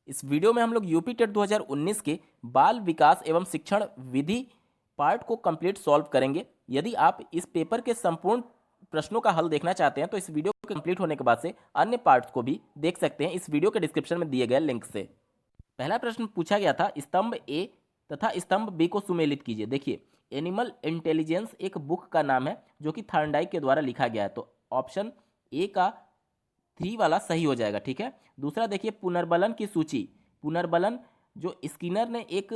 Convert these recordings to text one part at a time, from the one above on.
इस वीडियो में हम लोग यूपी टेट 2019 के बाल विकास एवं शिक्षण विधि पार्ट को कंप्लीट सॉल्व करेंगे। यदि आप इस पेपर के संपूर्ण प्रश्नों का हल देखना चाहते हैं तो इस वीडियो के कंप्लीट होने के बाद से अन्य पार्ट्स को भी देख सकते हैं इस वीडियो के डिस्क्रिप्शन में दिए गए लिंक से। पहला प्रश्न पूछा गया था, स्तंभ ए तथा स्तंभ बी को सुमेलित कीजिए। देखिए, एनिमल इंटेलिजेंस एक बुक का नाम है जो कि थॉर्नडाइक के द्वारा लिखा गया है, तो ऑप्शन ए का 3 वाला सही हो जाएगा। ठीक है। दूसरा देखिए, पुनर्बलन की सूची। पुनर्बलन जो स्किनर ने एक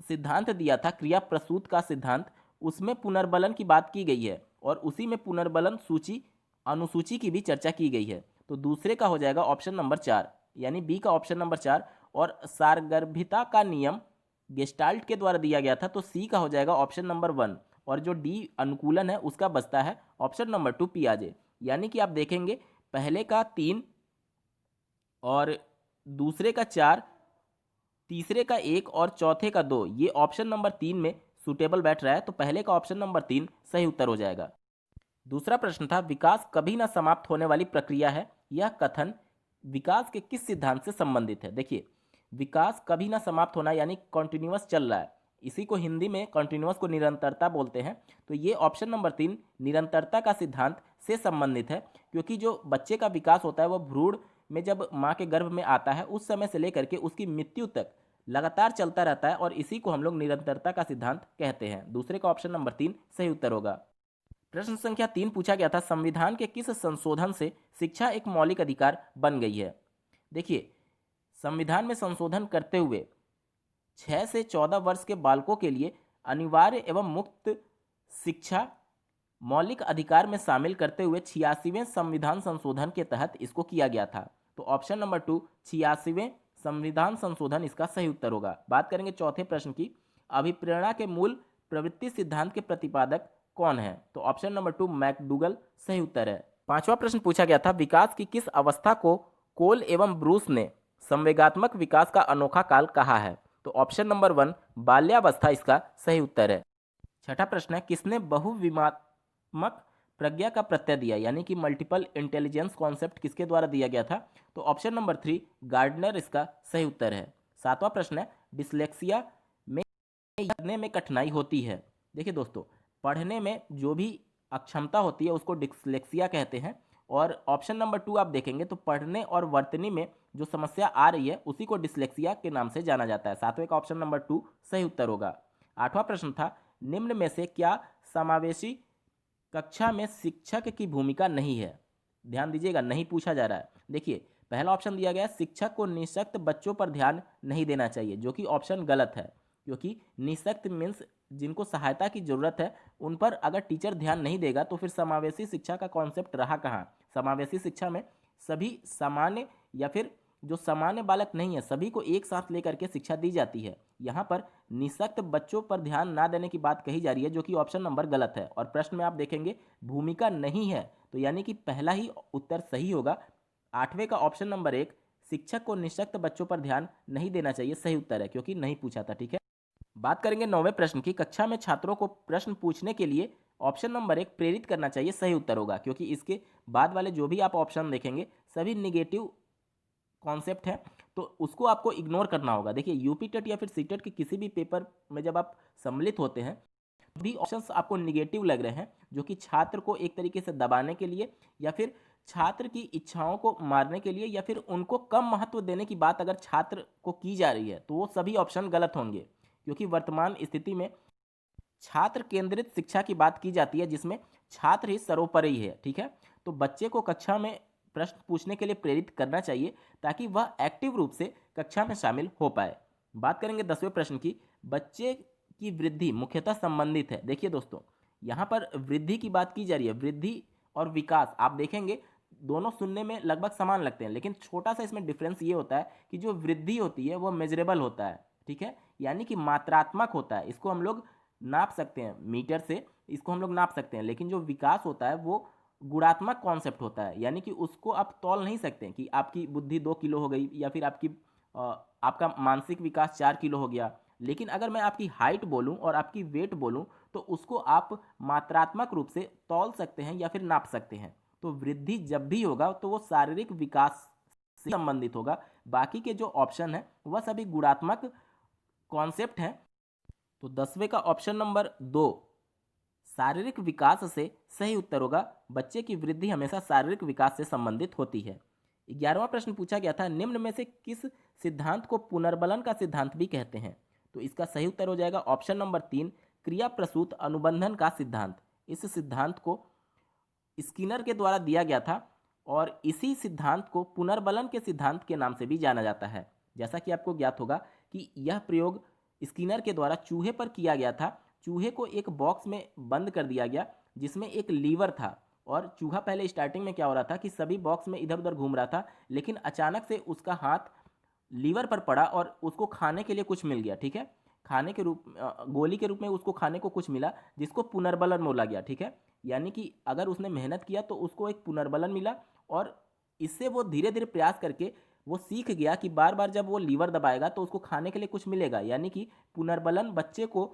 सिद्धांत दिया था, क्रिया प्रसूत का सिद्धांत, उसमें पुनर्बलन की बात की गई है और उसी में पुनर्बलन सूची अनुसूची की भी चर्चा की गई है। तो दूसरे का हो जाएगा ऑप्शन नंबर 4, यानी बी का ऑप्शन नंबर 4। और सारगर्भिता का नियम गेस्टाल्ट के द्वारा दिया गया था, तो सी का हो जाएगा ऑप्शन नंबर 1। और जो डी अनुकूलन है उसका बचता है ऑप्शन नंबर 2 पियाजे। यानी कि आप देखेंगे पहले का 3 और दूसरे का 4, तीसरे का 1 और चौथे का 2, ये ऑप्शन नंबर 3 में सुटेबल बैठ रहा है, तो पहले का ऑप्शन नंबर 3 सही उत्तर हो जाएगा। दूसरा प्रश्न था, विकास कभी ना समाप्त होने वाली प्रक्रिया है, यह कथन विकास के किस सिद्धांत से संबंधित है। देखिए, विकास कभी ना समाप्त होना यानी कॉन्टिन्यूअस चल रहा है, इसी को हिंदी में कॉन्टिन्यूअस को निरंतरता बोलते हैं। तो ये ऑप्शन नंबर 3 निरंतरता का सिद्धांत से संबंधित है, क्योंकि जो बच्चे का विकास होता है वह भ्रूण में जब माँ के गर्भ में आता है उस समय से लेकर के उसकी मृत्यु तक लगातार चलता रहता है, और इसी को हम लोग निरंतरता का सिद्धांत कहते हैं। दूसरे का ऑप्शन नंबर 3 सही उत्तर होगा। प्रश्न संख्या 3 पूछा गया था, संविधान के किस संशोधन से शिक्षा एक मौलिक अधिकार बन गई है। देखिए, संविधान में संशोधन करते हुए 6 से 14 वर्ष के बालकों के लिए अनिवार्य एवं मुफ्त शिक्षा मौलिक अधिकार में शामिल करते हुए 86वें संविधान संशोधन के तहत इसको किया गया था। तो ऑप्शन नंबर 2 86वें संविधान संशोधन इसका सही उत्तर होगा। बात करेंगे चौथे प्रश्न की, अभिप्रेरणा के मूल प्रवृत्ति सिद्धांत के प्रतिपादक कौन है। तो ऑप्शन नंबर 2 मैकडूगल सही उत्तर है। पांचवा प्रश्न पूछा गया था, विकास की किस अवस्था को कोल एवं ब्रूस ने संवेगात्मक विकास का अनोखा काल कहा है। तो ऑप्शन नंबर 1 बाल्यावस्था इसका सही उत्तर है। छठा प्रश्न है, किसने बहुविमात्मक प्रज्ञा का प्रत्यय दिया, यानी कि मल्टीपल इंटेलिजेंस कॉन्सेप्ट किसके द्वारा दिया गया था। तो ऑप्शन नंबर 3 गार्डनर इसका सही उत्तर है। सातवां प्रश्न है, डिसलेक्सिया में पढ़ने में कठिनाई होती है। देखिए दोस्तों, पढ़ने में जो भी अक्षमता होती है उसको डिसलेक्सिया कहते हैं, और ऑप्शन नंबर 2 आप देखेंगे तो पढ़ने और वर्तनी में जो समस्या आ रही है उसी को डिसलेक्सिया के नाम से जाना जाता है। सातवें का ऑप्शन नंबर 2 सही उत्तर होगा। आठवां प्रश्न था, निम्न में से क्या समावेशी कक्षा में शिक्षक की भूमिका नहीं है। ध्यान दीजिएगा, नहीं पूछा जा रहा है। देखिए, पहला ऑप्शन दिया गया है, शिक्षक को निःशक्त बच्चों पर ध्यान नहीं देना चाहिए, जो कि ऑप्शन गलत है, क्योंकि निःशक्त मीन्स जिनको सहायता की जरूरत है उन पर अगर टीचर ध्यान नहीं देगा तो फिर समावेशी शिक्षा का कॉन्सेप्ट रहा कहाँ। समावेशी शिक्षा में सभी सामान्य या फिर जो सामान्य बालक नहीं है सभी को एक साथ लेकर के शिक्षा दी जाती है। यहाँ पर निःशक्त बच्चों पर ध्यान ना देने की बात कही जा रही है, जो कि ऑप्शन नंबर गलत है। और प्रश्न में आप देखेंगे भूमिका नहीं है, तो यानी कि पहला ही उत्तर सही होगा। आठवें का ऑप्शन नंबर 1 शिक्षक को निःशक्त बच्चों पर ध्यान नहीं देना चाहिए सही उत्तर है, क्योंकि नहीं पूछा था। ठीक है। बात करेंगे 9वें प्रश्न की, कक्षा में छात्रों को प्रश्न पूछने के लिए ऑप्शन नंबर 1 प्रेरित करना चाहिए सही उत्तर होगा, क्योंकि इसके बाद वाले जो भी आप ऑप्शन देखेंगे सभी निगेटिव कॉन्सेप्ट है, तो उसको आपको इग्नोर करना होगा। देखिए, यूपी टेट या फिर सीटेट के किसी भी पेपर में जब आप सम्मिलित होते हैं भी ऑप्शंस आपको निगेटिव लग रहे हैं, जो कि छात्र को एक तरीके से दबाने के लिए या फिर छात्र की इच्छाओं को मारने के लिए या फिर उनको कम महत्व देने की बात अगर छात्र को की जा रही है तो वो सभी ऑप्शन गलत होंगे, क्योंकि वर्तमान स्थिति में छात्र केंद्रित शिक्षा की बात की जाती है जिसमें छात्र ही सर्वोपरि है। ठीक है। तो बच्चे को कक्षा में प्रश्न पूछने के लिए प्रेरित करना चाहिए ताकि वह एक्टिव रूप से कक्षा में शामिल हो पाए। बात करेंगे 10वें प्रश्न की, बच्चे की वृद्धि मुख्यतः संबंधित है। देखिए दोस्तों, यहाँ पर वृद्धि की बात की जा रही है। वृद्धि और विकास आप देखेंगे दोनों सुनने में लगभग समान लगते हैं, लेकिन छोटा सा इसमें डिफरेंस ये होता है कि जो वृद्धि होती है वो मेजरेबल होता है। ठीक है, यानी कि मात्रात्मक होता है, इसको हम लोग नाप सकते हैं मीटर से, इसको हम लोग नाप सकते हैं। लेकिन जो विकास होता है वो गुणात्मक कॉन्सेप्ट होता है, यानी कि उसको आप तौल नहीं सकते कि आपकी बुद्धि 2 किलो हो गई या फिर आपका मानसिक विकास 4 किलो हो गया। लेकिन अगर मैं आपकी हाइट बोलूं और आपकी वेट बोलूं तो उसको आप मात्रात्मक रूप से तौल सकते हैं या फिर नाप सकते हैं। तो वृद्धि जब भी होगा तो वो शारीरिक विकास से संबंधित होगा। बाकी के जो ऑप्शन है वह सभी गुणात्मक कॉन्सेप्ट हैं। तो 10वें का ऑप्शन नंबर 2 शारीरिक विकास से सही उत्तर होगा। बच्चे की वृद्धि हमेशा शारीरिक विकास से संबंधित होती है। 11वां प्रश्न पूछा गया था, निम्न में से किस सिद्धांत को पुनर्बलन का सिद्धांत भी कहते हैं? तो इसका सही उत्तर हो जाएगा ऑप्शन नंबर 3 क्रिया प्रसूत अनुबंधन का सिद्धांत। इस सिद्धांत को स्किनर के द्वारा दिया गया था और इसी सिद्धांत को पुनर्बलन के सिद्धांत के नाम से भी जाना जाता है। जैसा कि आपको ज्ञात होगा कि यह प्रयोग स्किनर के द्वारा चूहे पर किया गया था। चूहे को एक बॉक्स में बंद कर दिया गया जिसमें एक लीवर था और चूहा पहले स्टार्टिंग में क्या हो रहा था कि सभी बॉक्स में इधर उधर घूम रहा था, लेकिन अचानक से उसका हाथ लीवर पर पड़ा और उसको खाने के लिए कुछ मिल गया। ठीक है, खाने के रूप गोली के रूप में उसको खाने को कुछ मिला जिसको पुनर्बलन बोला गया। ठीक है, यानी कि अगर उसने मेहनत किया तो उसको एक पुनर्बलन मिला और इससे वो धीरे धीरे प्रयास करके वो सीख गया कि बार बार जब वो लीवर दबाएगा तो उसको खाने के लिए कुछ मिलेगा। यानी कि पुनर्बलन बच्चे को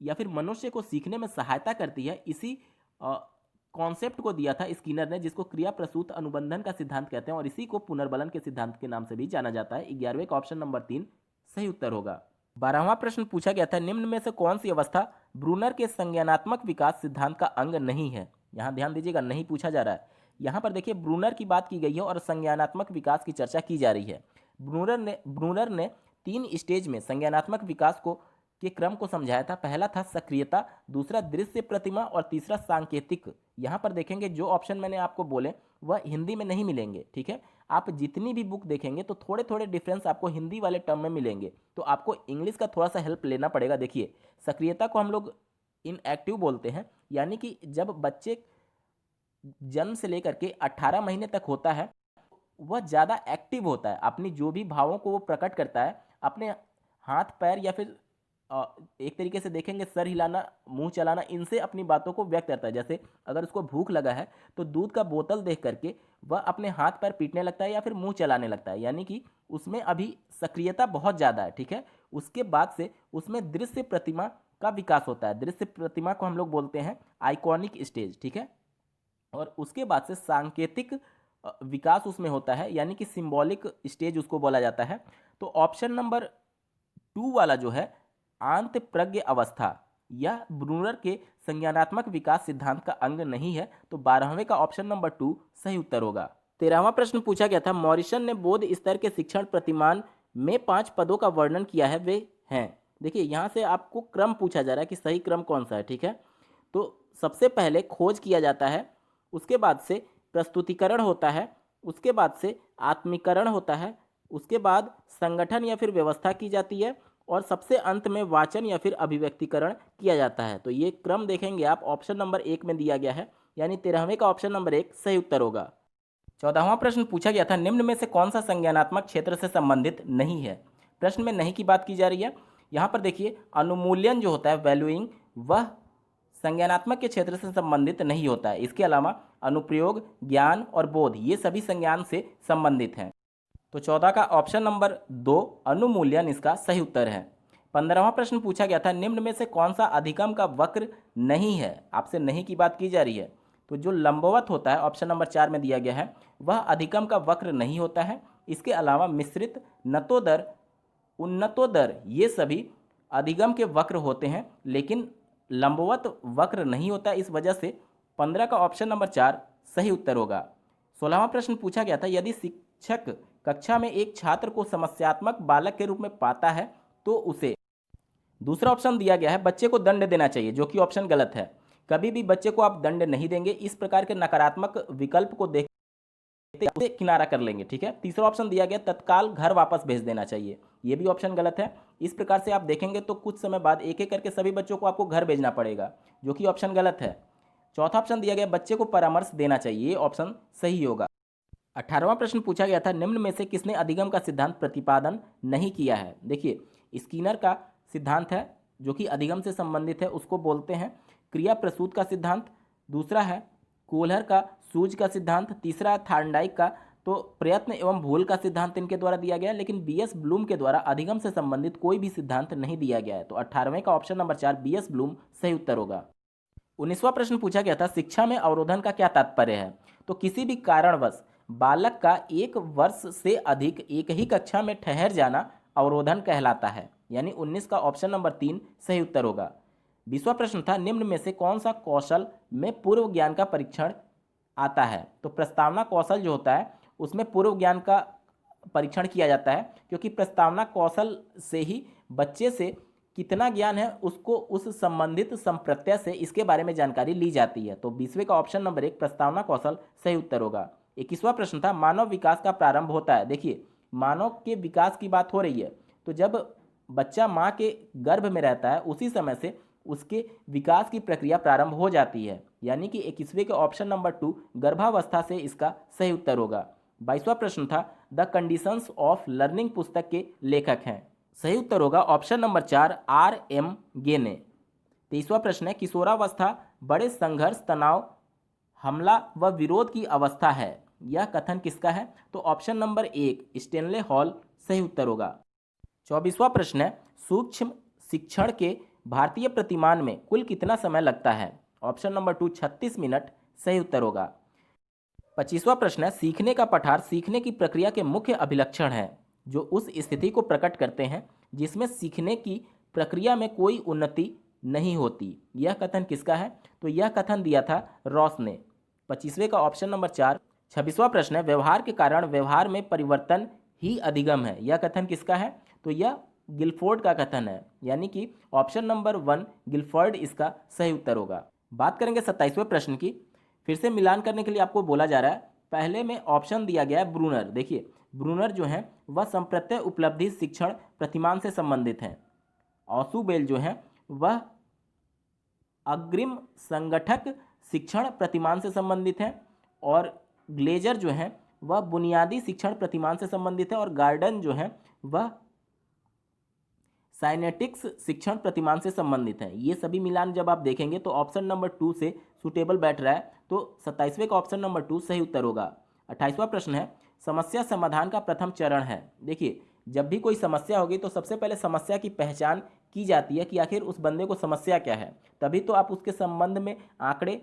या फिर मनुष्य को सीखने में सहायता करती है। इसी कॉन्सेप्ट को दिया था स्किनर ने, जिसको क्रिया प्रसूत अनुबंधन का सिद्धांत कहते हैं और इसी को पुनर्बलन के सिद्धांत के नाम से भी जाना जाता है। 11वें का ऑप्शन नंबर 3 सही उत्तर होगा। 12वां प्रश्न पूछा गया था, निम्न में से कौन सी अवस्था ब्रूनर के संज्ञानात्मक विकास सिद्धांत का अंग नहीं है? यहाँ ध्यान दीजिएगा, नहीं पूछा जा रहा है। यहाँ पर देखिए ब्रूनर की बात की गई है और संज्ञानात्मक विकास की चर्चा की जा रही है। ब्रूनर ने 3 स्टेज में संज्ञानात्मक विकास को के क्रम को समझाया था। पहला था सक्रियता, दूसरा दृश्य प्रतिमा और तीसरा सांकेतिक। यहाँ पर देखेंगे जो ऑप्शन मैंने आपको बोले वह हिंदी में नहीं मिलेंगे। ठीक है, आप जितनी भी बुक देखेंगे तो थोड़े थोड़े डिफरेंस आपको हिंदी वाले टर्म में मिलेंगे, तो आपको इंग्लिश का थोड़ा सा हेल्प लेना पड़ेगा। देखिए सक्रियता को हम लोग इनएक्टिव बोलते हैं, यानी कि जब बच्चे जन्म से लेकर के 18 महीने तक होता है वह ज़्यादा एक्टिव होता है, अपनी जो भी भावों को वो प्रकट करता है अपने हाथ पैर या फिर एक तरीके से देखेंगे सर हिलाना, मुंह चलाना, इनसे अपनी बातों को व्यक्त करता है। जैसे अगर उसको भूख लगा है तो दूध का बोतल देख करके वह अपने हाथ पैर पीटने लगता है या फिर मुंह चलाने लगता है, यानी कि उसमें अभी सक्रियता बहुत ज़्यादा है। ठीक है, उसके बाद से उसमें दृश्य प्रतिमा का विकास होता है। दृश्य प्रतिमा को हम लोग बोलते हैं आइकॉनिक स्टेज। ठीक है, और उसके बाद से सांकेतिक विकास उसमें होता है, यानी कि सिंबॉलिक स्टेज उसको बोला जाता है। तो ऑप्शन नंबर 2 वाला जो है आंत प्रज्ञ अवस्था, यह ब्रूनर के संज्ञानात्मक विकास सिद्धांत का अंग नहीं है। तो 12वें का ऑप्शन नंबर 2 सही उत्तर होगा। 13वां प्रश्न पूछा गया था, मॉरिसन ने बोध स्तर के शिक्षण प्रतिमान में 5 पदों का वर्णन किया है, वे हैं। देखिए यहाँ से आपको क्रम पूछा जा रहा है कि सही क्रम कौन सा है। ठीक है, तो सबसे पहले खोज किया जाता है, उसके बाद से प्रस्तुतिकरण होता है, उसके बाद से आत्मीकरण होता है, उसके बाद संगठन या फिर व्यवस्था की जाती है और सबसे अंत में वाचन या फिर अभिव्यक्तिकरण किया जाता है। तो ये क्रम देखेंगे आप ऑप्शन नंबर 1 में दिया गया है, यानी 13वें का ऑप्शन नंबर 1 सही उत्तर होगा। 14वां प्रश्न पूछा गया था, निम्न में से कौन सा संज्ञानात्मक क्षेत्र से संबंधित नहीं है? प्रश्न में नहीं की बात की जा रही है। यहाँ पर देखिए अनुमूल्यन जो होता है वैल्यूइंग, वह संज्ञानात्मक के क्षेत्र से संबंधित नहीं होता है। इसके अलावा अनुप्रयोग, ज्ञान और बोध ये सभी संज्ञान से संबंधित हैं। तो 14 का ऑप्शन नंबर 2 अनुमूल्यन इसका सही उत्तर है। 15वां प्रश्न पूछा गया था, निम्न में से कौन सा अधिगम का वक्र नहीं है? आपसे नहीं की बात की जा रही है। तो जो लंबवत होता है ऑप्शन नंबर 4 में दिया गया है वह अधिगम का वक्र नहीं होता है। इसके अलावा मिश्रित, नतोदर, उन्नतोदर ये सभी अधिगम के वक्र होते हैं, लेकिन लंबवत वक्र नहीं होता। इस वजह से 15 का ऑप्शन नंबर 4 सही उत्तर होगा। 16वां प्रश्न पूछा गया था, यदि शिक्षक कक्षा में एक छात्र को समस्यात्मक बालक के रूप में पाता है तो उसे, दूसरा ऑप्शन दिया गया है बच्चे को दंड देना चाहिए, जो कि ऑप्शन गलत है। कभी भी बच्चे को आप दंड नहीं देंगे। इस प्रकार के नकारात्मक विकल्प को देखते उसे किनारा कर लेंगे। ठीक है, तीसरा ऑप्शन दिया गया तत्काल घर वापस भेज देना चाहिए, ये भी ऑप्शन गलत है। इस प्रकार से आप देखेंगे तो कुछ समय बाद एक एक करके सभी बच्चों को आपको घर भेजना पड़ेगा, जो कि ऑप्शन गलत है। चौथा ऑप्शन दिया गया बच्चे को परामर्श देना चाहिए, ये ऑप्शन सही होगा। 18वां प्रश्न पूछा गया था, निम्न में से किसने अधिगम का सिद्धांत प्रतिपादन नहीं किया है? देखिए स्किनर का सिद्धांत है जो कि अधिगम से संबंधित है, उसको बोलते हैं क्रिया प्रसूत का सिद्धांत। दूसरा है कोहलर का सूज का सिद्धांत। तीसरा है थार्नडाइक का तो प्रयत्न एवं भूल का सिद्धांत इनके द्वारा दिया गया है, लेकिन बीएस ब्लूम के द्वारा अधिगम से संबंधित कोई भी सिद्धांत नहीं दिया गया है। तो 18वें का ऑप्शन नंबर 4 बीएस ब्लूम सही उत्तर होगा। 19वां प्रश्न पूछा गया था, शिक्षा में अवरोधन का क्या तात्पर्य है? तो किसी भी कारणवश बालक का 1 वर्ष से अधिक एक ही कक्षा में ठहर जाना अवरोधन कहलाता है। यानी 19 का ऑप्शन नंबर 3 सही उत्तर होगा। 20वां प्रश्न था, निम्न में से कौन सा कौशल में पूर्व ज्ञान का परीक्षण आता है? तो प्रस्तावना कौशल जो होता है उसमें पूर्व ज्ञान का परीक्षण किया जाता है, क्योंकि प्रस्तावना कौशल से ही बच्चे से कितना ज्ञान है उसको उस संबंधित संप्रत्यय से इसके बारे में जानकारी ली जाती है। तो 20वें का ऑप्शन नंबर 1 प्रस्तावना कौशल सही उत्तर होगा। 21वां प्रश्न था, मानव विकास का प्रारंभ होता है। देखिए, मानव के विकास की बात हो रही है, तो जब बच्चा माँ के गर्भ में रहता है उसी समय से उसके विकास की प्रक्रिया प्रारंभ हो जाती है। यानी कि 21वें के ऑप्शन नंबर 2 गर्भावस्था से इसका सही उत्तर होगा। 22वां प्रश्न था, द कंडीशंस ऑफ लर्निंग पुस्तक के लेखक हैं। सही उत्तर होगा ऑप्शन नंबर 4 R.M. गेने। 23वां प्रश्न है, किशोरावस्था बड़े संघर्ष, तनाव, हमला व विरोध की अवस्था है। यह कथन किसका है? तो ऑप्शन नंबर 1 स्टेनले हॉल सही उत्तर होगा। 24वां प्रश्न है, सूक्ष्म शिक्षण के भारतीय प्रतिमान में कुल कितना समय लगता है? ऑप्शन नंबर 2 36 मिनट सही उत्तर होगा। 25वां प्रश्न है, सीखने का पठार सीखने की प्रक्रिया के मुख्य अभिलक्षण है जो उस स्थिति को प्रकट करते हैं जिसमें सीखने की प्रक्रिया में कोई उन्नति नहीं होती। यह कथन किसका है? तो यह कथन दिया था रॉस ने। 25वें का ऑप्शन नंबर 4। 26वां प्रश्न है, व्यवहार के कारण व्यवहार में परिवर्तन ही अधिगम है। यह कथन किसका है? तो यह गिलफोर्ड का कथन है। यानी कि ऑप्शन नंबर 1 गिलफोर्ड इसका सही उत्तर होगा। बात करेंगे 27वें प्रश्न की। फिर से मिलान करने के लिए आपको बोला जा रहा है। पहले में ऑप्शन दिया गया है ब्रूनर। देखिए, ब्रूनर जो है वह संप्रत्यय उपलब्धि शिक्षण प्रतिमान से संबंधित हैं। ऑसुबेल जो है वह अग्रिम संगठक शिक्षण प्रतिमान से संबंधित है, और ग्लेजर जो है वह बुनियादी शिक्षण प्रतिमान से संबंधित है, और गार्डन जो है वह साइनेटिक्स शिक्षण प्रतिमान से संबंधित है। ये सभी मिलान जब आप देखेंगे तो ऑप्शन नंबर 2 से सुटेबल बैठ रहा है। तो 27वें का ऑप्शन नंबर 2 सही उत्तर होगा। 28वां प्रश्न है, समस्या समाधान का प्रथम चरण है। देखिए, जब भी कोई समस्या होगी तो सबसे पहले समस्या की पहचान की जाती है कि आखिर उस बंदे को समस्या क्या है, तभी तो आप उसके संबंध में आंकड़े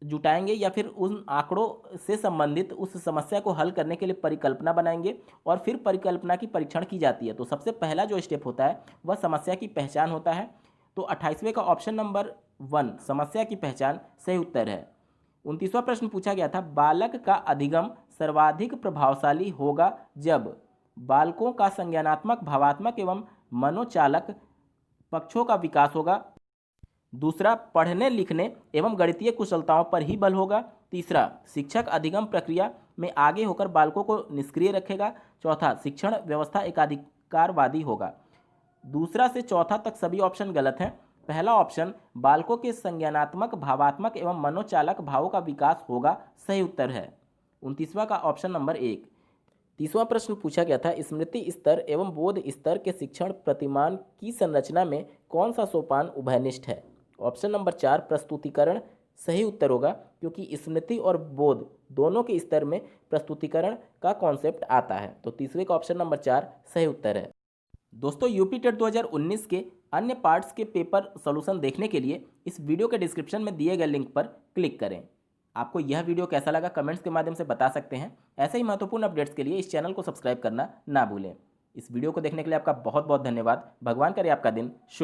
जुटाएंगे या फिर उन आंकड़ों से संबंधित उस समस्या को हल करने के लिए परिकल्पना बनाएंगे, और फिर परिकल्पना की परीक्षण की जाती है। तो सबसे पहला जो स्टेप होता है वह समस्या की पहचान होता है। तो 28वें का ऑप्शन नंबर 1 समस्या की पहचान सही उत्तर है। 29वां प्रश्न पूछा गया था, बालक का अधिगम सर्वाधिक प्रभावशाली होगा जब बालकों का संज्ञानात्मक, भावात्मक एवं मनोचालक पक्षों का विकास होगा। दूसरा, पढ़ने लिखने एवं गणितीय कुशलताओं पर ही बल होगा। तीसरा, शिक्षक अधिगम प्रक्रिया में आगे होकर बालकों को निष्क्रिय रखेगा। चौथा, शिक्षण व्यवस्था एकाधिकारवादी होगा। दूसरा से चौथा तक सभी ऑप्शन गलत हैं। पहला ऑप्शन बालकों के संज्ञानात्मक, भावात्मक एवं मनोचालक भावों का विकास होगा सही उत्तर है। 29वां का ऑप्शन नंबर 1। 30वां प्रश्न पूछा गया था, स्मृति स्तर एवं बोध स्तर के शिक्षण प्रतिमान की संरचना में कौन सा सोपान उभयनिष्ठ है? ऑप्शन नंबर 4 प्रस्तुतिकरण सही उत्तर होगा, क्योंकि स्मृति और बोध दोनों के स्तर में प्रस्तुतिकरण का कॉन्सेप्ट आता है। तो तीसरे का ऑप्शन नंबर 4 सही उत्तर है। दोस्तों, यूपी टेट 2019 के अन्य पार्ट्स के पेपर सॉल्यूशन देखने के लिए इस वीडियो के डिस्क्रिप्शन में दिए गए लिंक पर क्लिक करें। आपको यह वीडियो कैसा लगा कमेंट्स के माध्यम से बता सकते हैं। ऐसे ही महत्वपूर्ण अपडेट्स के लिए इस चैनल को सब्सक्राइब करना ना भूलें। इस वीडियो को देखने के लिए आपका बहुत बहुत धन्यवाद। भगवान करे आपका दिन शुभ।